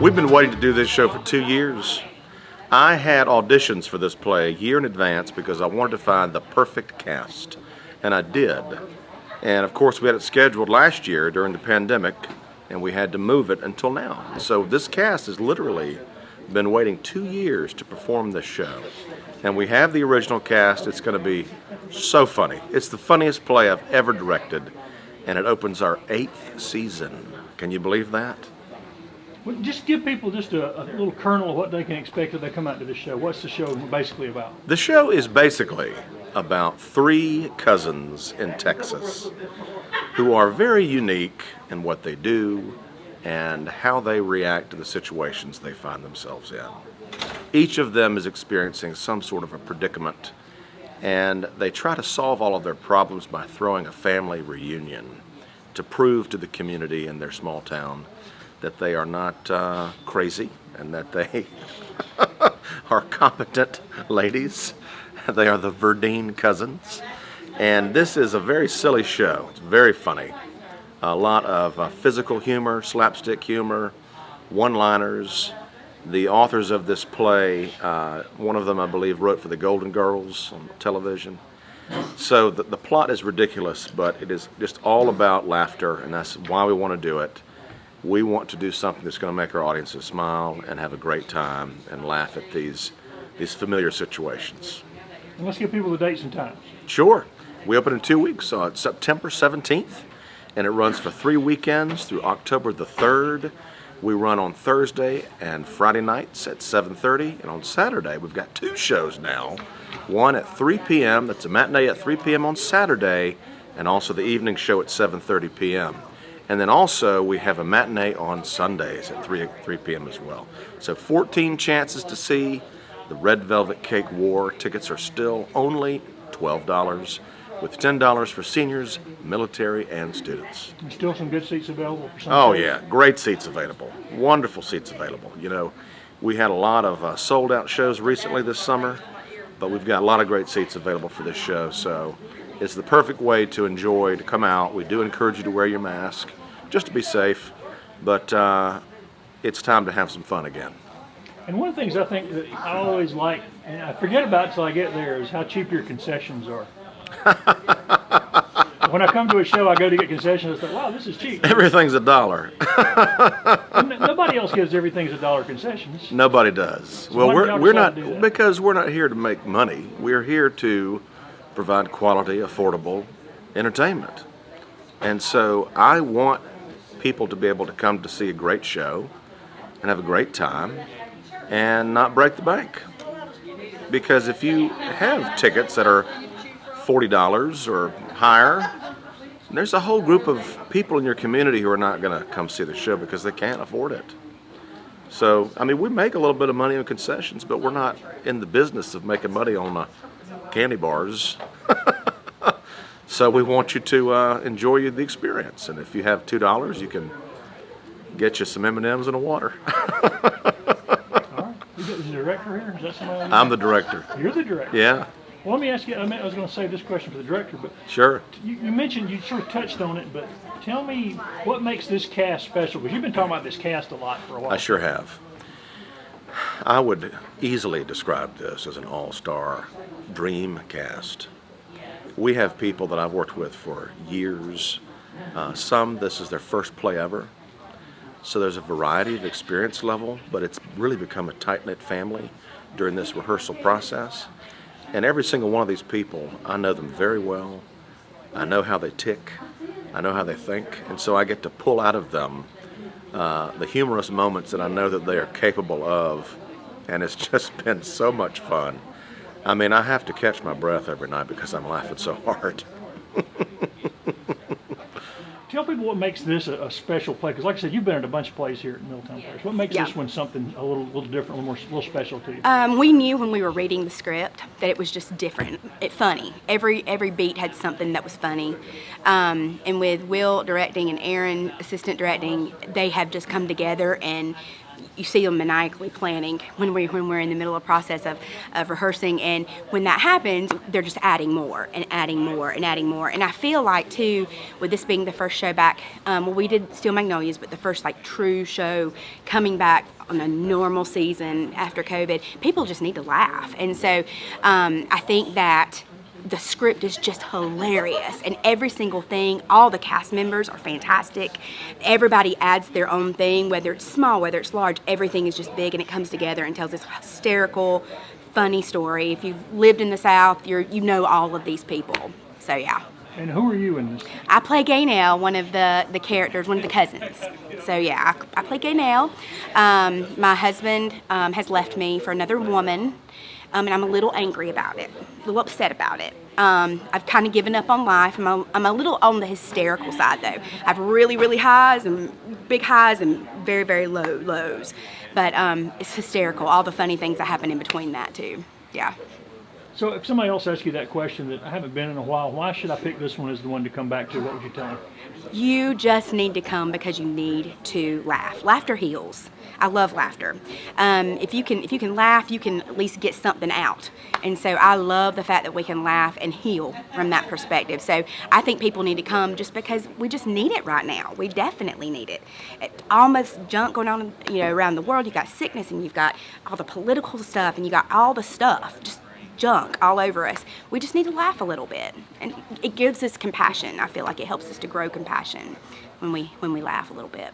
We've been waiting to do this show for 2 years. I had auditions for this play a year in advance because I wanted to find the perfect cast, and I did. And of course, we had it scheduled last year during the pandemic, and we had to move it until now. So this cast has literally been waiting 2 years to perform this show. And we have the original cast. It's going to be so funny. It's the funniest play I've ever directed, and it opens our 8th season. Can you believe that? Well, just give people just a little kernel of what they can expect if they come out to this show. What's the show basically about? The show is basically about 3 cousins in Texas who are very unique in what they do and how they react to the situations they find themselves in. Each of them is experiencing some sort of a predicament, and they try to solve all of their problems by throwing a family reunion to prove to the community in their small town that they are not crazy and that they are competent ladies. They are the Verdeen cousins. And this is a very silly show. It's very funny. A lot of physical humor, slapstick humor, one-liners. The authors of this play, one of them I believe wrote for the Golden Girls on television. So the plot is ridiculous, but it is just all about laughter, and that's why we want to do it. We want to do something that's going to make our audiences smile and have a great time and laugh at these familiar situations. And let's give people the dates and times. Sure. We open in 2 weeks, so it's September 17th, and it runs for 3 weekends through October the 3rd. We run on Thursday and Friday nights at 7:30, and on Saturday we've got 2 shows now. One at 3 p.m., that's a matinee at 3 p.m. on Saturday, and also the evening show at 7:30 p.m. And then also we have a matinee on Sundays at 3 p.m. as well. So 14 chances to see the Red Velvet Cake War. Tickets are still only $12, with $10 for seniors, military, and students. There's still some good seats available for some Oh shows. yeah, great seats available. Wonderful seats available. You know, we had a lot of sold out shows recently this summer, but we've got a lot of great seats available for this show. So it's the perfect way to enjoy, to come out. We do encourage you to wear your mask, just to be safe, but it's time to have some fun again. And one of the things I think that I always like, and I forget about until I get there, is how cheap your concessions are. When I come to a show, I go to get concessions. I think, wow, this is cheap. Everything's $1. Nobody else gives everything's $1 concessions. Nobody does. So Well, why did y'all we're decide not, to do that? because we're not here to make money. We're here to provide quality, affordable entertainment. And so I want people to be able to come to see a great show and have a great time and not break the bank. Because if you have tickets that are $40 or higher, there's a whole group of people in your community who are not going to come see the show because they can't afford it. So, I mean, we make a little bit of money on concessions, but we're not in the business of making money on candy bars. So we want you to enjoy the experience. And if you have $2, you can get you some M&Ms and a water. All right. Is the director here? Is that somebody? I'm the director. You're the director. Yeah, Well, let me ask you. I was going to save this question for the director, but sure. you mentioned, you sort of touched on it, but tell me what makes this cast special, because you've been talking about this cast a lot for a while. I sure have. I would easily describe this as an all-star dream cast. We have people that I've worked with for years. Some, this is their first play ever. So there's a variety of experience level, but it's really become a tight-knit family during this rehearsal process. And every single one of these people, I know them very well. I know how they tick. I know how they think. And so I get to pull out of them the humorous moments that I know that they are capable of. And it's just been so much fun. I mean, I have to catch my breath every night because I'm laughing so hard. Tell people what makes this a special play, because like I said, you've been in a bunch of plays here at Middletown Players. What makes Yeah. this one something a little different, a little special to you? We knew when we were reading the script that it was just different, funny. Every beat had something that was funny. And with Will directing and Aaron assistant directing, they have just come together, and you see them maniacally planning when we're in the middle of process of rehearsing, and when that happens, they're just adding more and adding more and adding more. And I feel like too, with this being the first show back, well, we did Steel Magnolias, but the first like true show coming back on a normal season after COVID, people just need to laugh. And so I think that the script is just hilarious, and every single thing, all the cast members are fantastic. Everybody adds their own thing, whether it's small, whether it's large, everything is just big, and it comes together and tells this hysterical, funny story. If you've lived in the South, you know all of these people. So yeah. And who are you in this? I play Gaynell, one of the characters, one of the cousins. So yeah, I play Gaynell. My husband has left me for another woman, and I'm a little angry about it, a little upset about it. I've kind of given up on life. I'm a little on the hysterical side though. I have really, really highs and big highs and very, very low lows. But it's hysterical, all the funny things that happen in between that too. Yeah. So if somebody else asks you that question that I haven't been in a while, why should I pick this one as the one to come back to? What would you tell them? You just need to come because you need to laugh. Laughter heals. I love laughter. If you can laugh, you can at least get something out. And so I love the fact that we can laugh and heal from that perspective. So I think people need to come just because we just need it right now. We definitely need it. Almost junk going on, around the world. You've got sickness, and you've got all the political stuff, and you got all the stuff. Just junk all over us. We just need to laugh a little bit, and it gives us compassion. I feel like it helps us to grow compassion when we laugh a little bit.